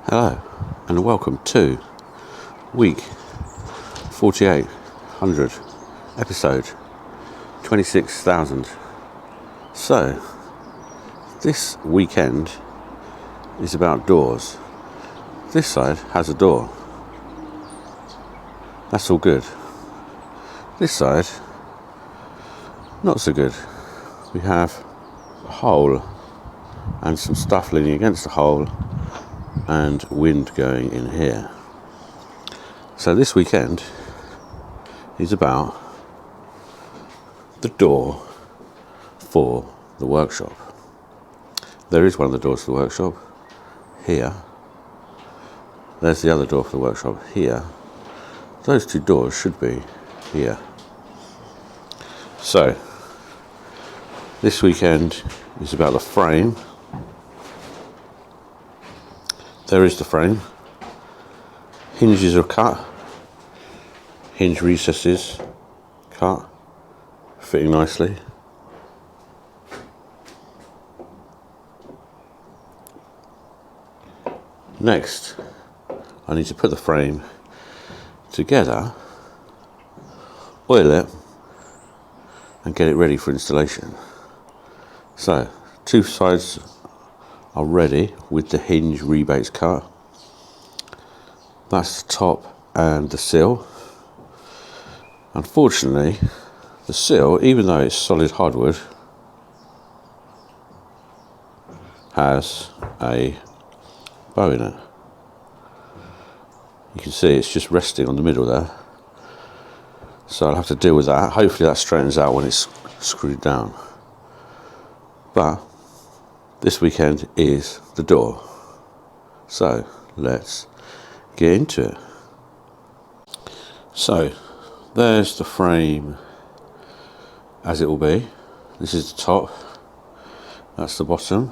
Hello and welcome to week 4800, episode 26,000. So this weekend is about doors. This side has a door. That's all good. This side, not so good. We have a hole and some stuff leaning against the hole and wind going in here. So this weekend is about the door for the workshop. There is one of the doors for the workshop here. There's the other door for the workshop here. Those two doors should be here. So this weekend is about the frame. There is the frame. Hinges are cut. Hinge recesses cut. Fitting nicely. Next, I need to put the frame together, oil it, and get it ready for installation. So, two sides are ready with the hinge rebates cut. That's the top and the sill. Unfortunately, the sill, even though it's solid hardwood, has a bow in it. You can see it's just resting on the middle there. So I'll have to deal with that. Hopefully that straightens out when it's screwed down. But this weekend is the door. So let's get into it. So there's the frame as it will be. This is the top. That's the bottom.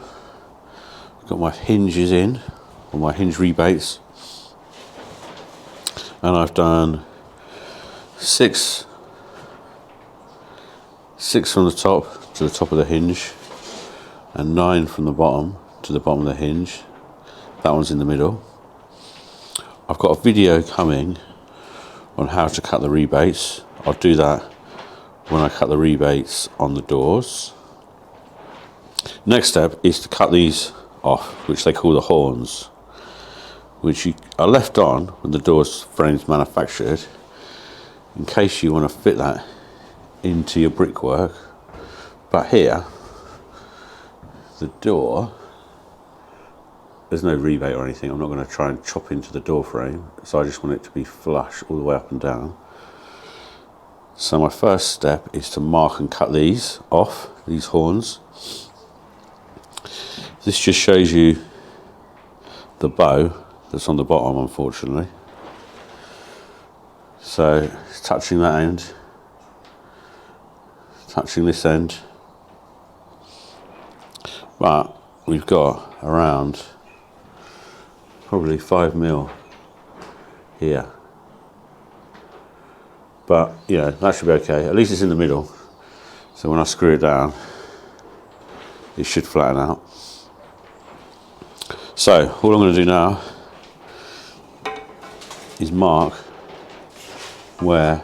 I've got my hinges in, or my hinge rebates. And I've done six from the top to the top of the hinge, and 9 from the bottom to the bottom of the hinge. That one's in the middle. I've got a video coming on how to cut the rebates. I'll do that when I cut the rebates on the doors. Next step is to cut these off, which they call the horns, which are left on when the door's frame's manufactured, in case you want to fit that into your brickwork. But here, the door, there's no rebate or anything. I'm not going to try and chop into the door frame, so I just want it to be flush all the way up and down. So my first step is to mark and cut these off, these horns. This just shows you the bow that's on the bottom, unfortunately. So it's touching that end, touching this end. But we've got around probably 5mm here. But yeah, that should be okay. At least it's in the middle. So when I screw it down, it should flatten out. So all I'm going to do now is mark where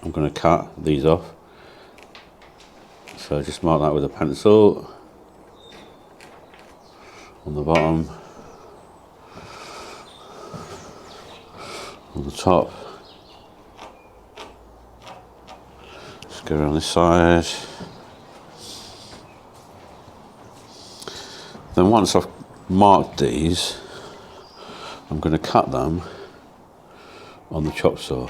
I'm going to cut these off. So just mark that with a pencil on the bottom, on the top. Just go around this side. Then once I've marked these, I'm going to cut them on the chop saw.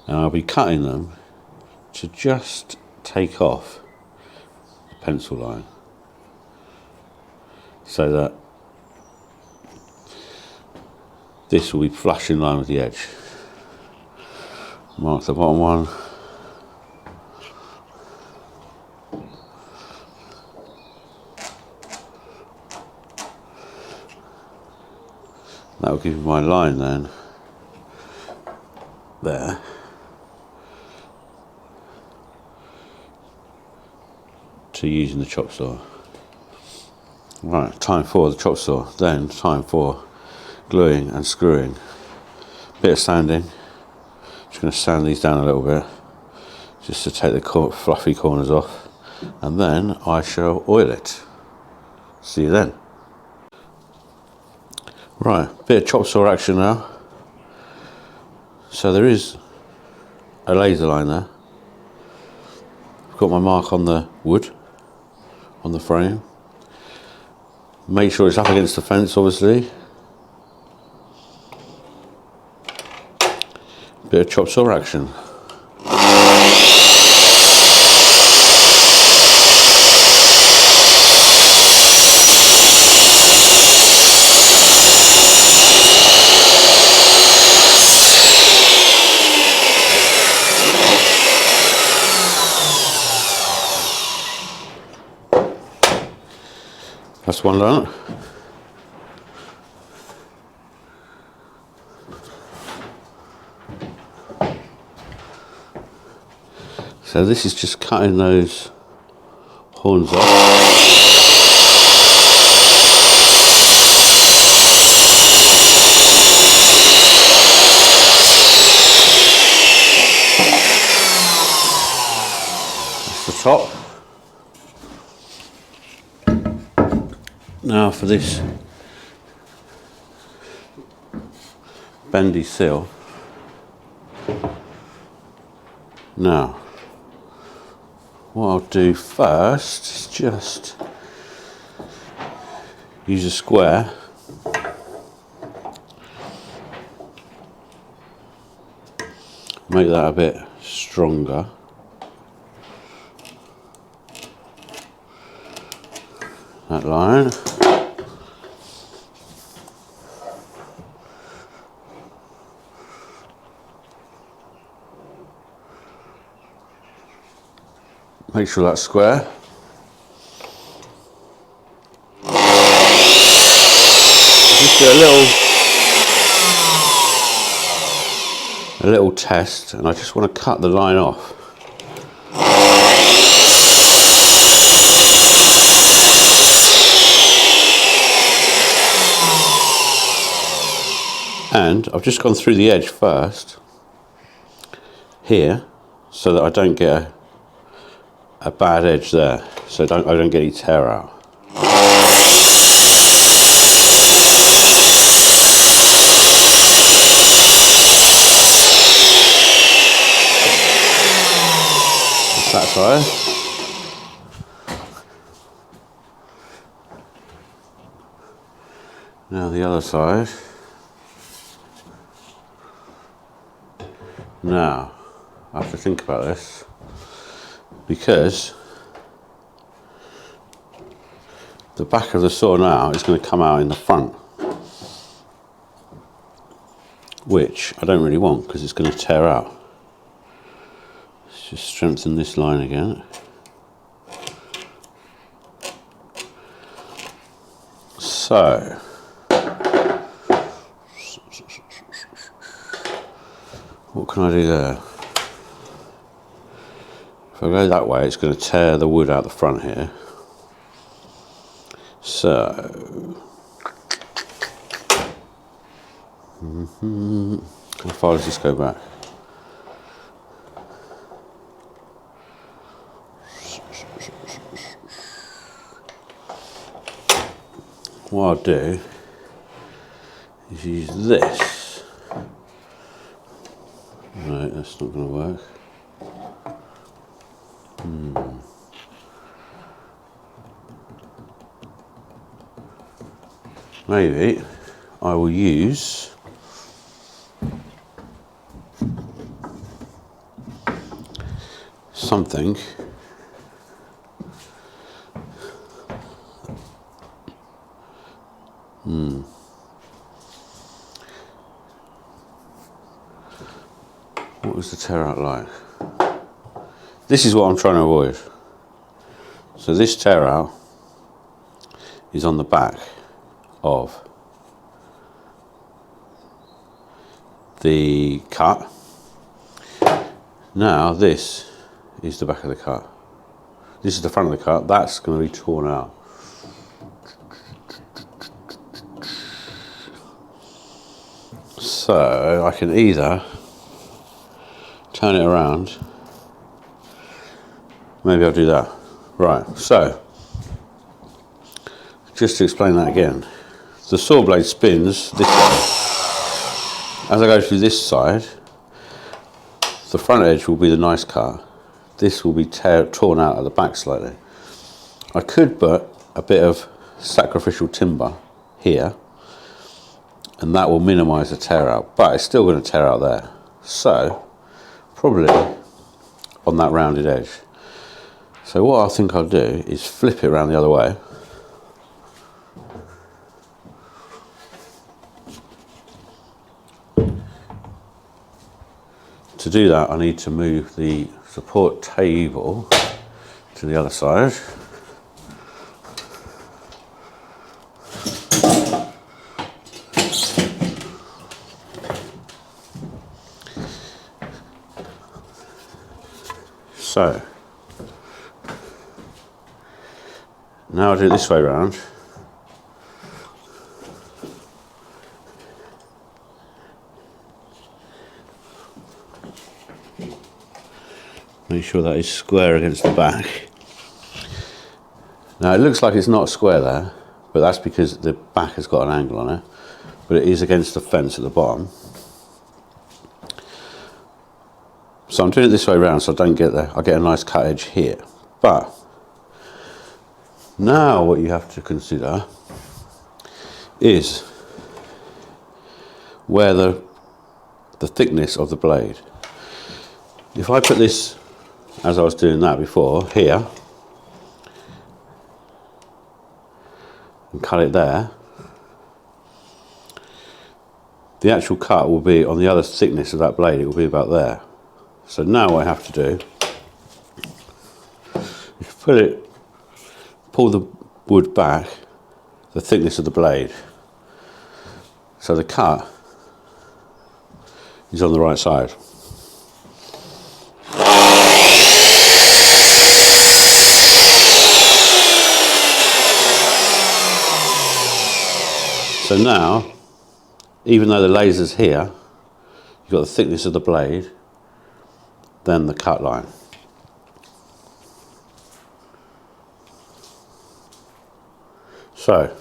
And I'll be cutting them to just take off the pencil line, so that this will be flush in line with the edge. Mark the bottom one. That will give me my line then, there. To using the chop saw. Right, time for the chop saw, then time for gluing and screwing. Bit of sanding, just going to sand these down a little bit, just to take the fluffy corners off, and then I shall oil it. See you then. Right, bit of chop saw action now. So there is a laser line there. I've got my mark on the wood, on the frame. Make sure it's up against the fence, obviously. Bit of chop saw action. That's one done. So this is just cutting those horns off. That's the top. Now for this Bendy Seal. Now, what I'll do first is just use a square make that a bit stronger. That line. Make sure that's square. Just do a little test, and I just want to cut the line off. And I've just gone through the edge first here, so that I don't get a bad edge there, so I don't get any tear out. That side. Now the other side. Now, I have to think about this, because the back of the saw now is going to come out in the front, which I don't really want because it's going to tear out. Let's just strengthen this line again. So, what can I do there? If I go that way, it's going to tear the wood out the front here. So, how far does this go back? What I'll do is use this. Right, that's not going to work. Maybe I will use something What was the tear out like? This is what I'm trying to avoid. So this tear out is on the back of the cut. Now this is the back of the cut. This is the front of the cut. That's going to be torn out. So I can either turn it around, maybe I'll do that. Right, so just to explain that again, the saw blade spins this way. As I go through this side, the front edge will be the nice cut. This will be torn out at the back slightly. I could put a bit of sacrificial timber here, and that will minimise the tear out, but it's still going to tear out there. So, probably on that rounded edge. So what I think I'll do is flip it around the other way. To do that, I need to move the support table to the other side. So, now I'll do it this way round. Make sure that is square against the back. Now it looks like it's not square there, but that's because the back has got an angle on it, but it is against the fence at the bottom. So I'm doing it this way around so I don't get there. I get a nice cut edge here. But now what you have to consider is where the thickness of the blade. If I put this, as I was doing that before, here, and cut it there, the actual cut will be on the other thickness of that blade. It will be about there. So now what I have to do is pull the wood back, the thickness of the blade, so the cut is on the right side. So now, even though the laser's here, you've got the thickness of the blade, then the cut line. So,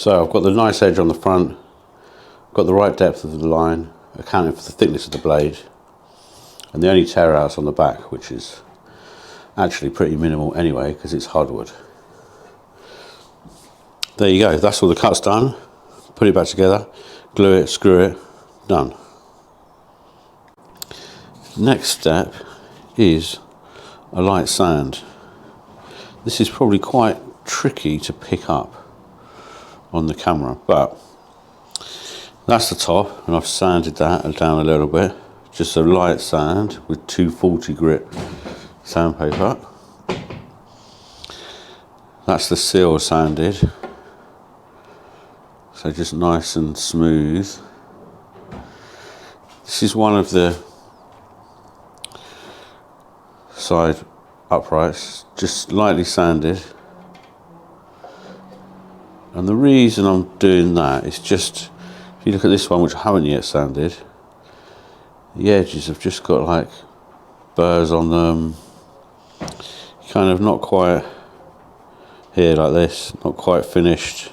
I've got the nice edge on the front, got the right depth of the line, accounting for the thickness of the blade, and the only tear out's on the back, which is actually pretty minimal anyway because it's hardwood. There you go, that's all the cut's done. Put it back together, glue it, screw it, done. Next step is a light sand. This is probably quite tricky to pick up on the camera, but that's the top, and I've sanded that down a little bit. Just a light sand with 240 grit sandpaper. That's the seal sanded, so just nice and smooth. This is one of the side uprights, just lightly sanded. And the reason I'm doing that is just, if you look at this one, which I haven't yet sanded, the edges have just got like burrs on them, kind of not quite here like this, not quite finished,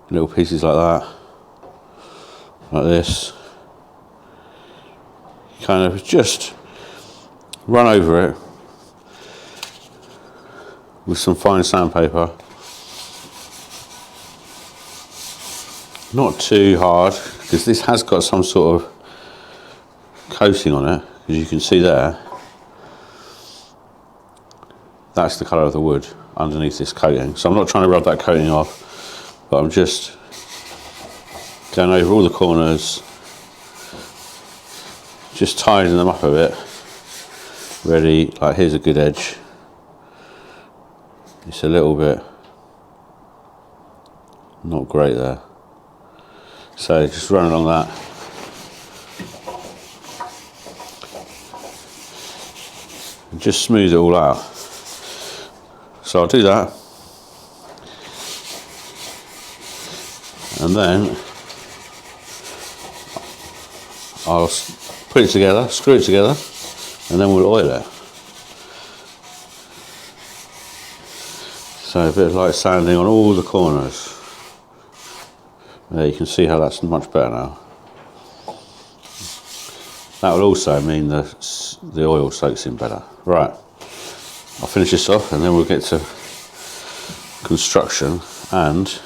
little pieces like that, like this, kind of just run over it with some fine sandpaper. Not too hard, because this has got some sort of coating on it, as you can see there. That's the colour of the wood underneath this coating. So I'm not trying to rub that coating off, but I'm just going over all the corners, just tidying them up a bit. Ready, like here's a good edge. It's a little bit not great there. So just run along that. And just smooth it all out. So I'll do that. And then I'll put it together, screw it together, and then we'll oil it. So a bit of light sanding on all the corners. There, you can see how that's much better now. That will also mean the oil soaks in better. Right, I'll finish this off and then we'll get to construction and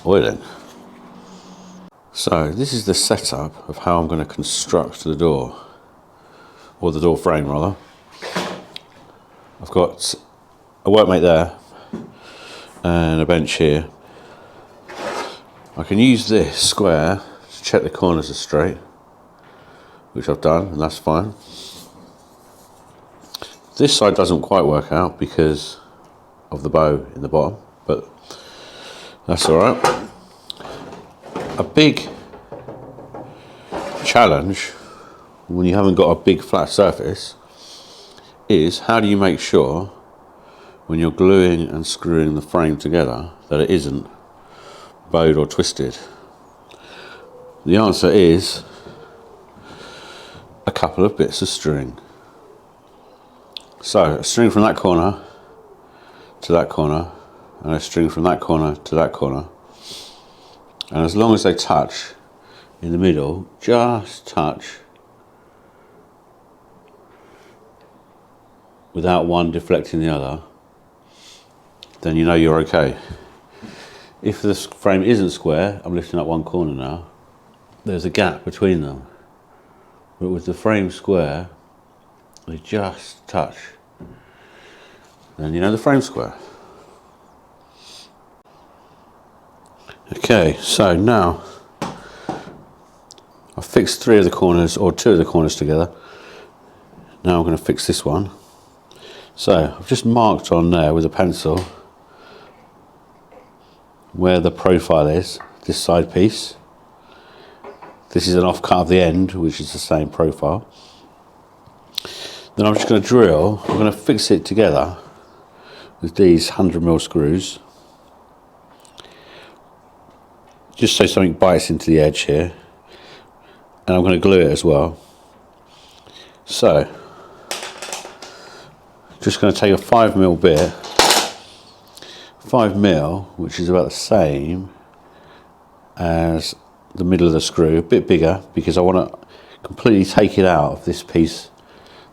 oiling. So this is the setup of how I'm going to construct the door, or the door frame rather. I've got a workmate there and a bench here. I can use this square to check the corners are straight, which I've done, and that's fine. This side doesn't quite work out because of the bow in the bottom, but that's all right. A big challenge when you haven't got a big flat surface is how do you make sure when you're gluing and screwing the frame together that it isn't bowed or twisted? The answer is a couple of bits of string. So a string from that corner to that corner, and a string from that corner to that corner, and as long as they touch in the middle, just touch without one deflecting the other, then you know you're okay. If the frame isn't square, I'm lifting up one corner now, there's a gap between them. But with the frame square, they just touch. Then you know the frame's square. Okay, so now I've fixed 3 of the corners, or 2 of the corners together. Now I'm going to fix this one. So I've just marked on there with a pencil where the profile is, this side piece. This is an offcut of the end, which is the same profile. Then I'm just going to drill, I'm going to fix it together with these 100mm screws, just so something bites into the edge here, and I'm going to glue it as well. So, just going to take a 5mm bit, 5mm, which is about the same as the middle of the screw, a bit bigger because I want to completely take it out of this piece,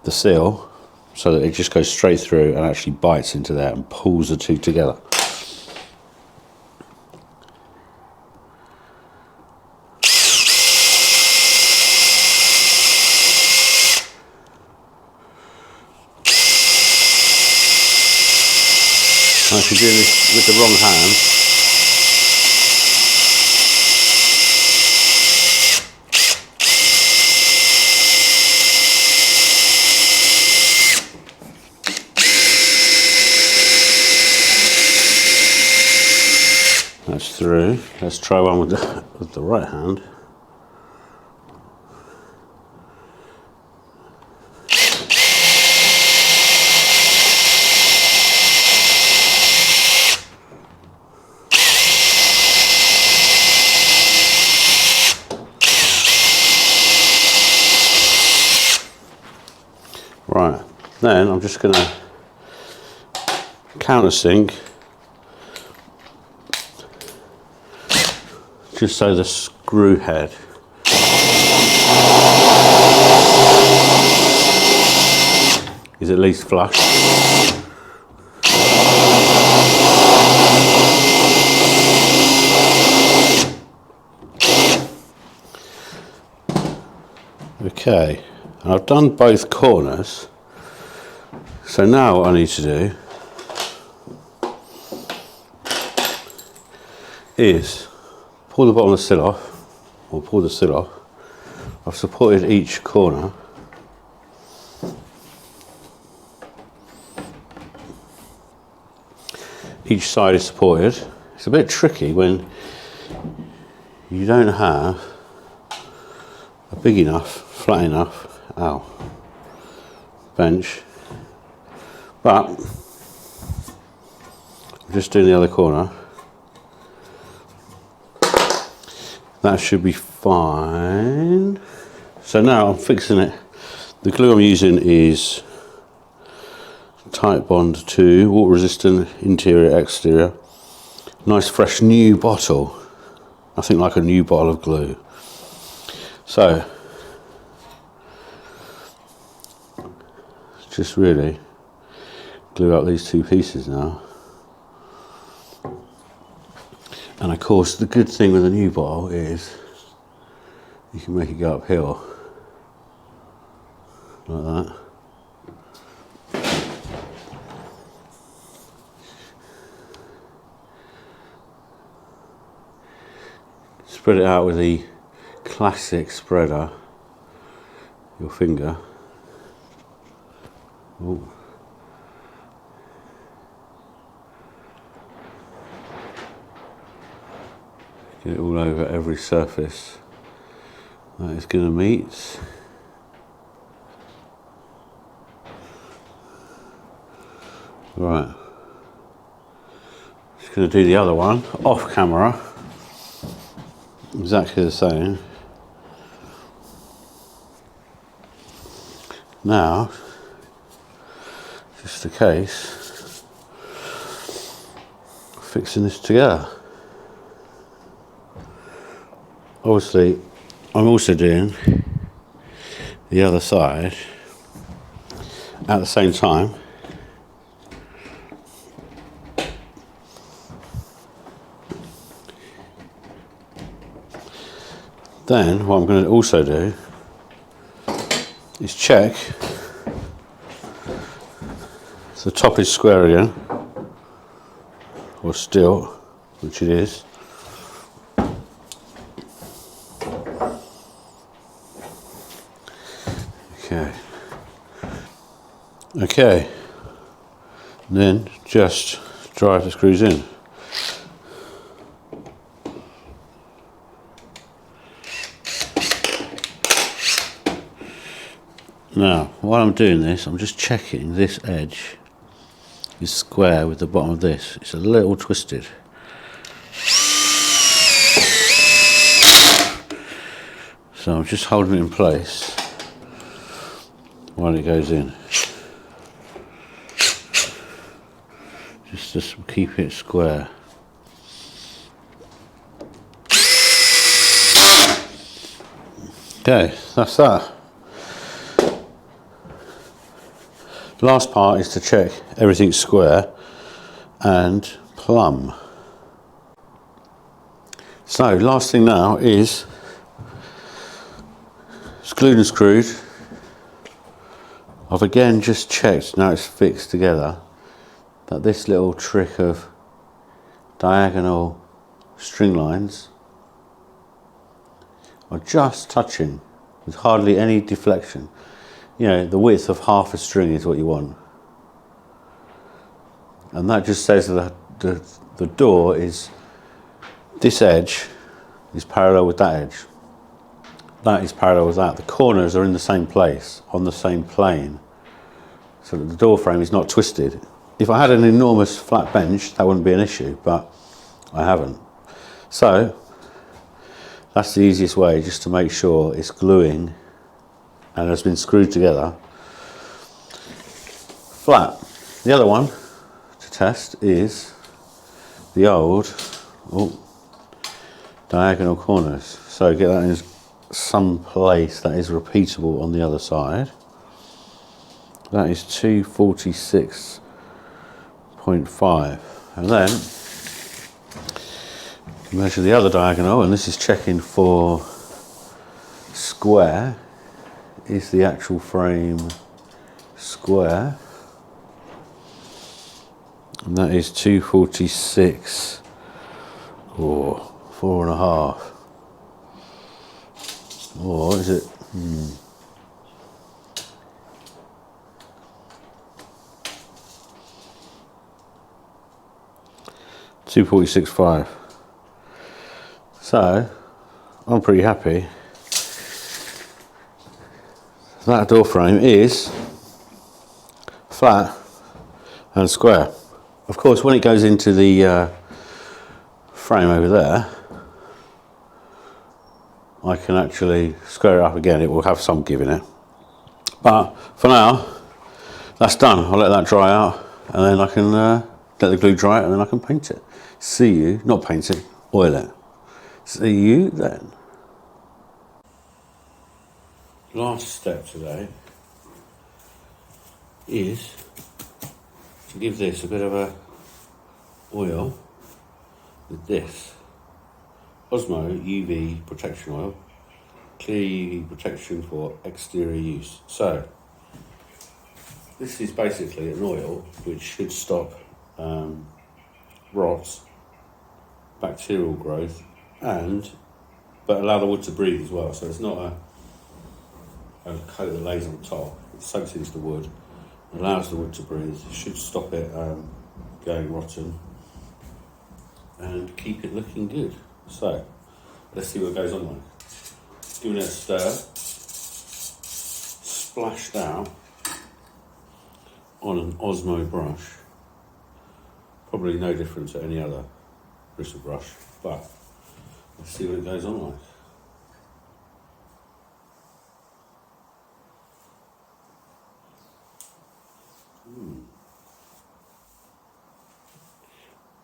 the seal, so that it just goes straight through and actually bites into there and pulls the two together. I should do this with the wrong hand. That's through. Let's try one with the right hand. Right, then I'm just going to countersink just so the screw head is at least flush. Okay, and I've done both corners, so now what I need to do is pull the bottom of the sill off, or pull the sill off. I've supported each corner. Each side is supported, It's a bit tricky when you don't have a big enough, flat enough, bench, but I'm just doing the other corner. That should be fine. So now I'm fixing it. The glue I'm using is Titebond 2, water resistant, interior, exterior. Nice fresh new bottle. I think like a new bottle of glue. So, just really glue up these two pieces now. And of course the good thing with a new bottle is you can make it go uphill like that. Spread it out with the classic spreader, your finger. Ooh. Get it all over every surface that it's going to meet. Right, just going to do the other one off camera. Exactly the same. Now, just a case of fixing this together. Obviously, I'm also doing the other side at the same time. Then what I'm going to also do is check so the top is square again, or still, which it is. Okay, and then just drive the screws in. Now, while I'm doing this, I'm just checking this edge is square with the bottom of this. It's a little twisted. So I'm just holding it in place while it goes in. Just to keep it square. Okay, that's that. The last part is to check everything's square and plumb. So, last thing now is it's glued and screwed. I've again just checked, now it's fixed together, that this little trick of diagonal string lines are just touching with hardly any deflection. You know, the width of half a string is what you want. And that just says that the door is, this edge is parallel with that edge. That is parallel with that. The corners are in the same place, on the same plane, so that the door frame is not twisted. If I had an enormous flat bench, that wouldn't be an issue, but I haven't. So, that's the easiest way, just to make sure it's gluing and has been screwed together flat. The other one to test is the old diagonal corners. So get that in some place that is repeatable on the other side. That is 246.5, and then measure the other diagonal, and this is checking for square. Is the actual frame square? And that is 246, or 4.5. Or is it? 246.5. So I'm pretty happy. That door frame is flat and square. Of course, when it goes into the frame over there, I can actually square it up again. It will have some give in it. But for now, that's done. I'll let that dry out, and then I can let the glue dry, and then I can paint it. See you, not paint it, oil it. See you then. Last step today is to give this a bit of a oil with this Osmo UV protection oil, clear UV protection for exterior use. So this is basically an oil which should stop rot, bacterial growth, but allow the wood to breathe as well. So it's not a coat that lays on top. It soaks into the wood, allows the wood to breathe. It should stop it going rotten and keep it looking good. So let's see what goes on like. Giving it a stir, splashed out on an Osmo brush. Probably no different to any other bristle brush, but let's see what it goes on like.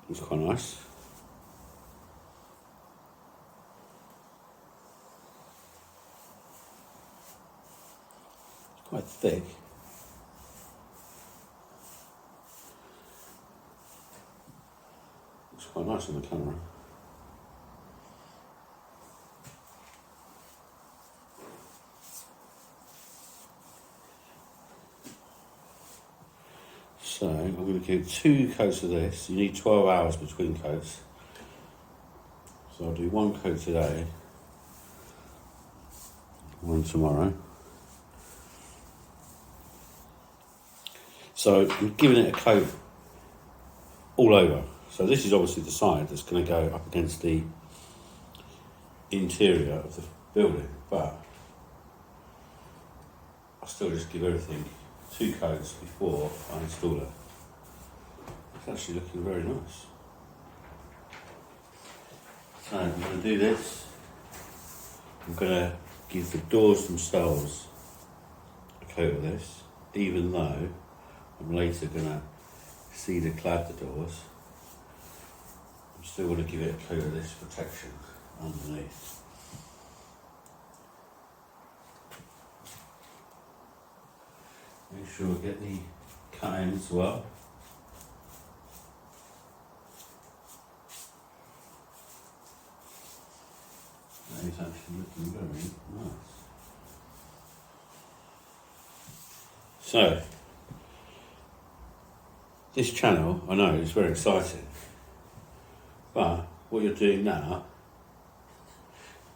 It's quite nice. It's quite thick. It's quite nice on the camera. So I'm going to give 2 coats of this. You need 12 hours between coats. So I'll do 1 coat today, 1 tomorrow. So I'm giving it a coat all over. So this is obviously the side that's going to go up against the interior of the building, but I'll still just give everything 2 coats before I install it. It's actually looking very nice. So I'm going to do this. I'm going to give the doors themselves a coat of this, even though I'm later going to cedar clad the doors. I'm still going to give it a coat of this protection underneath. Make sure I get the cut in as well. That is actually looking very nice. So, this channel, I know, is very exciting, but what you're doing now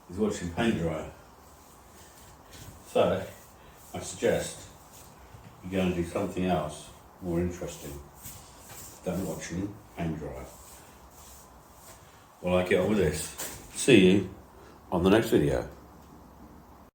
is watching paint dry. So, I suggest you go and do something else more interesting than watching paint dry. While I get on with this, see you on the next video.